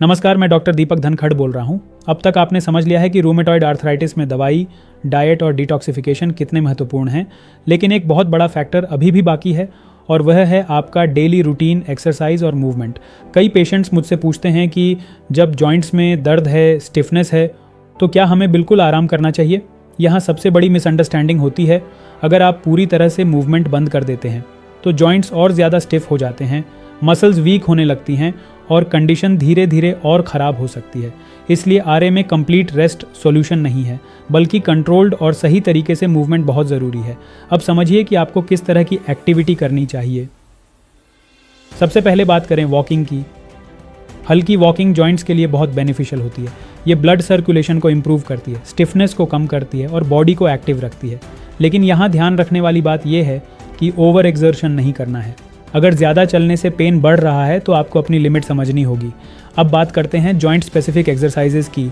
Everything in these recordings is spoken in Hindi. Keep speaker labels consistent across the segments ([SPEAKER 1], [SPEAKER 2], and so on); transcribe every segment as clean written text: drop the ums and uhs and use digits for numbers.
[SPEAKER 1] नमस्कार, मैं डॉक्टर दीपक धनखड़ बोल रहा हूँ। अब तक आपने समझ लिया है कि रूमेटॉइड आर्थराइटिस में दवाई, डाइट और डिटॉक्सिफिकेशन कितने महत्वपूर्ण हैं, लेकिन एक बहुत बड़ा फैक्टर अभी भी बाकी है और वह है आपका डेली रूटीन एक्सरसाइज और मूवमेंट। कई पेशेंट्स मुझसे पूछते हैं कि जब जॉइंट्स में दर्द है, स्टिफनेस है, तो क्या हमें बिल्कुल आराम करना चाहिए? यहाँ सबसे बड़ी मिसअंडरस्टैंडिंग होती है। अगर आप पूरी तरह से मूवमेंट बंद कर देते हैं तो जॉइंट्स और ज़्यादा स्टिफ हो जाते हैं, मसल्स वीक होने लगती हैं और कंडीशन धीरे धीरे और ख़राब हो सकती है। इसलिए आरए में कंप्लीट रेस्ट सॉल्यूशन नहीं है, बल्कि कंट्रोल्ड और सही तरीके से मूवमेंट बहुत ज़रूरी है। अब समझिए कि आपको किस तरह की एक्टिविटी करनी चाहिए। सबसे पहले बात करें वॉकिंग की। हल्की वॉकिंग जॉइंट्स के लिए बहुत बेनिफिशियल होती है। ये ब्लड सर्कुलेशन को इम्प्रूव करती है, स्टिफनेस को कम करती है और बॉडी को एक्टिव रखती है। लेकिन यहाँ ध्यान रखने वाली बात यह है कि ओवर एक्सर्शन नहीं करना है। अगर ज़्यादा चलने से पेन बढ़ रहा है तो आपको अपनी लिमिट समझनी होगी। अब बात करते हैं जॉइंट स्पेसिफिक एक्सरसाइजेज की।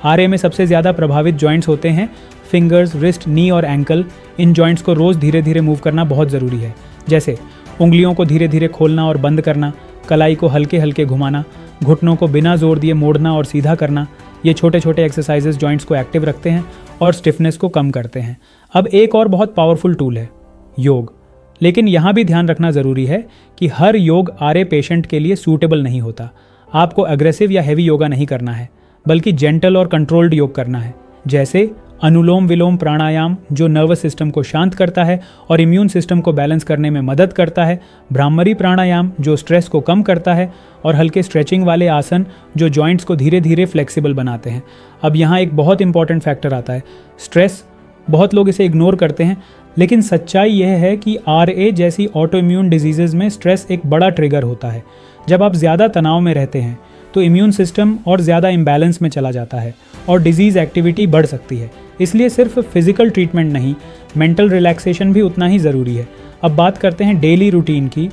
[SPEAKER 1] आरए में सबसे ज़्यादा प्रभावित जॉइंट्स होते हैं फिंगर्स, रिस्ट, नी और एंकल। इन जॉइंट्स को रोज़ धीरे धीरे मूव करना बहुत ज़रूरी है, जैसे उंगलियों को धीरे धीरे खोलना और बंद करना, कलाई को हल्के हल्के घुमाना, घुटनों को बिना जोर दिए मोड़ना और सीधा करना। ये छोटे छोटे एक्सरसाइजेज जॉइंट्स को एक्टिव रखते हैं और स्टिफनेस को कम करते हैं। अब एक और बहुत पावरफुल टूल है योग। लेकिन यहाँ भी ध्यान रखना ज़रूरी है कि हर योग आरए पेशेंट के लिए सूटेबल नहीं होता। आपको अग्रेसिव या हैवी योगा नहीं करना है, बल्कि जेंटल और कंट्रोल्ड योग करना है, जैसे अनुलोम विलोम प्राणायाम जो नर्वस सिस्टम को शांत करता है और इम्यून सिस्टम को बैलेंस करने में मदद करता है, भ्रामरी प्राणायाम जो स्ट्रेस को कम करता है, और हल्के स्ट्रेचिंग वाले आसन जो जॉइंट्स को धीरे धीरे फ्लेक्सिबल बनाते हैं। अब यहाँ एक बहुत इंपॉर्टेंट फैक्टर आता है, स्ट्रेस। बहुत लोग इसे इग्नोर करते हैं, लेकिन सच्चाई यह है कि आरए जैसी ऑटो इम्यून डिजीज़ेज़ में स्ट्रेस एक बड़ा ट्रिगर होता है। जब आप ज़्यादा तनाव में रहते हैं तो इम्यून सिस्टम और ज़्यादा इम्बैलेंस में चला जाता है और डिजीज़ एक्टिविटी बढ़ सकती है। इसलिए सिर्फ फिजिकल ट्रीटमेंट नहीं, मेंटल रिलैक्सेशन भी उतना ही ज़रूरी है। अब बात करते हैं डेली रूटीन की।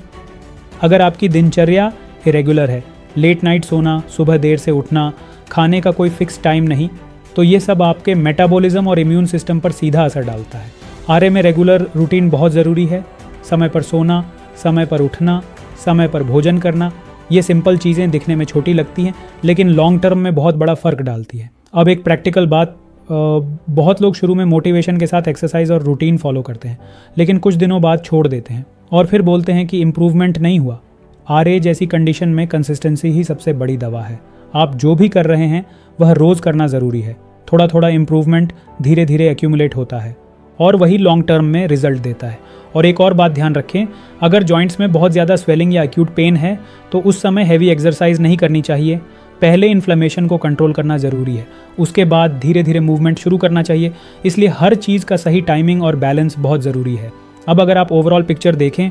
[SPEAKER 1] अगर आपकी दिनचर्या इरेगुलर है, लेट नाइट सोना, सुबह देर से उठना, खाने का कोई फिक्स टाइम नहीं, तो ये सब आपके मेटाबॉलिज्म और इम्यून सिस्टम पर सीधा असर डालता है। आरए में रेगुलर रूटीन बहुत ज़रूरी है। समय पर सोना, समय पर उठना, समय पर भोजन करना। ये सिंपल चीज़ें दिखने में छोटी लगती हैं, लेकिन लॉन्ग टर्म में बहुत बड़ा फ़र्क डालती है। अब एक प्रैक्टिकल बात, बहुत लोग शुरू में मोटिवेशन के साथ एक्सरसाइज और रूटीन फॉलो करते हैं, लेकिन कुछ दिनों बाद छोड़ देते हैं और फिर बोलते हैं कि इम्प्रूवमेंट नहीं हुआ। आरए जैसी कंडीशन में कंसिस्टेंसी ही सबसे बड़ी दवा है। आप जो भी कर रहे हैं वह रोज़ करना ज़रूरी है। थोड़ा थोड़ा इम्प्रूवमेंट धीरे धीरे एक्यूमुलेट होता है और वही लॉन्ग टर्म में रिजल्ट देता है। और एक और बात ध्यान रखें, अगर जॉइंट्स में बहुत ज़्यादा स्वेलिंग या एक्यूट पेन है तो उस समय हैवी एक्सरसाइज नहीं करनी चाहिए। पहले इन्फ्लेमेशन को कंट्रोल करना ज़रूरी है, उसके बाद धीरे धीरे मूवमेंट शुरू करना चाहिए। इसलिए हर चीज़ का सही टाइमिंग और बैलेंस बहुत ज़रूरी है। अब अगर आप ओवरऑल पिक्चर देखें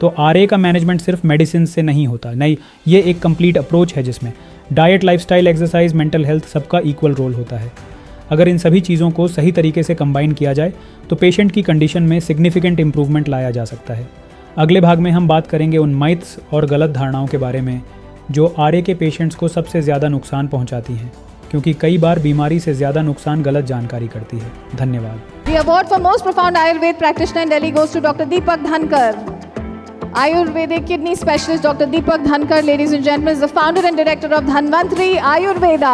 [SPEAKER 1] तो आरए का मैनेजमेंट सिर्फ मेडिसिन से नहीं होता, नहीं, ये एक कंप्लीट अप्रोच है जिसमें diet, lifestyle, exercise, mental health सबका इक्वल रोल होता है। अगर इन सभी चीज़ों को सही तरीके से कंबाइन किया जाए तो पेशेंट की कंडीशन में सिग्निफिकेंट इंप्रूवमेंट लाया जा सकता है। अगले भाग में हम बात करेंगे उन माइथ्स और गलत धारणाओं के बारे में जो आरए के पेशेंट्स को सबसे ज़्यादा नुकसान पहुंचाती हैं, क्योंकि कई बार बीमारी से ज़्यादा नुकसान गलत जानकारी करती है। धन्यवाद।
[SPEAKER 2] The award for most profound Ayurveda practitioner in Delhi goes to Dr. Deepak Dhankar. Ayurvedic kidney specialist Dr. Deepak Dhankar, ladies and gentlemen, is the founder and director of Dhanvantri Ayurveda.